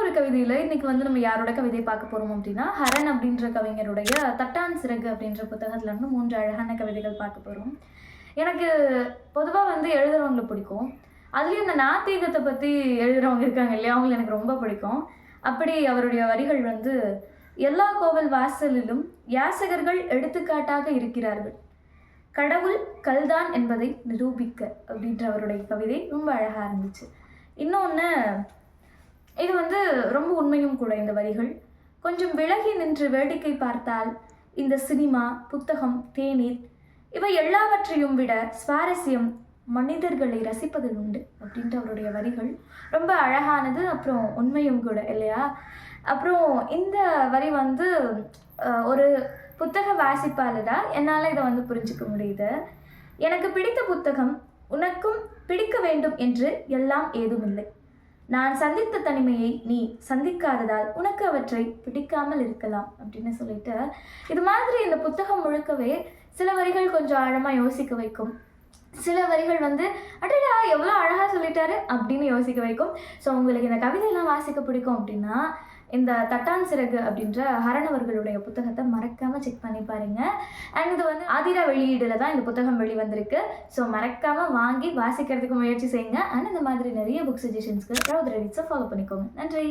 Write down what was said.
ஒரு கவிதையில் இன்றைக்கி வந்து நம்ம யாரோட கவிதை பார்க்க போகிறோம் அப்படின்னா, ஹரன் அப்படின்ற கவிஞருடைய தட்டான் சிறகு அப்படின்ற புத்தகத்துல இருந்து 3 அழகான கவிதைகள் பார்க்க போகிறோம். எனக்கு பொதுவாக வந்து எழுதுறவங்களை பிடிக்கும். அதுலேயும் இந்த நாத்திகத்தை பற்றி எழுதுறவங்க இருக்காங்க இல்லையா, அவங்களை எனக்கு ரொம்ப பிடிக்கும். அப்படி அவருடைய வரிகள் வந்து, எல்லா கோவில் வாசலிலும் யாசகர்கள் எடுத்துக்காட்டாக இருக்கிறார்கள், கடவுள் கல்தான் என்பதை நிரூபிக்க அப்படின்ற அவருடைய கவிதை ரொம்ப அழகாக இருந்துச்சு. இன்னொன்று, இது வந்து ரொம்ப உண்மையும் கூட. இந்த வரிகள், கொஞ்சம் விலகி நின்று வேடிக்கை பார்த்தால் இந்த சினிமா, புத்தகம், தேநீர் இவை எல்லாவற்றையும் விட சுவாரஸ்யம் மனிதர்களை ரசிப்பதில் உண்டு அப்படின்ற அவருடைய வரிகள் ரொம்ப அழகானது, அப்புறம் உண்மையும் கூட இல்லையா. அப்புறம் இந்த வரி வந்து ஒரு புத்தக வாசிப்பாளராக என்னால் இதை வந்து புரிஞ்சுக்க முடியுது. எனக்கு பிடித்த புத்தகம் உனக்கும் பிடிக்க வேண்டும் என்று எல்லாம் ஏதுமில்லை. நான் சந்தித்த தனிமையை நீ சந்திக்காததால் உனக்கு அவற்றை பிடிக்காமல் இருக்கலாம் அப்படின்னு சொல்லிட்டு, இது மாதிரி இந்த புத்தகம் முழுக்கவே சில வரிகள் கொஞ்சம் ஆழமாக யோசிக்க வைக்கும். சில வரிகள் வந்து அடடா எவ்வளோ அழகாக சொல்லிட்டாரு அப்படின்னு யோசிக்க வைக்கும். ஸோ உங்களுக்கு இந்த கவிதையெல்லாம் வாசிக்க பிடிக்கும் அப்படின்னா, இந்த தட்டான் சிறகு அப்படின்ற ஹரன் அவர்களுடைய புத்தகத்தை மறக்காமல் செக் பண்ணி பாருங்கள். அண்ட் இது வந்து ஆதிரா வெளியீடில் தான் இந்த புத்தகம் வெளிவந்திருக்கு. ஸோ மறக்காமல் வாங்கி வாசிக்கிறதுக்கு முயற்சி செய்யுங்க. அண்ட் இந்த மாதிரி நிறைய புக் சஜஷன்ஸ்க்கு ரவுத் ரெடிட்ஸை ஃபாலோ பண்ணிக்கோங்க. நன்றி.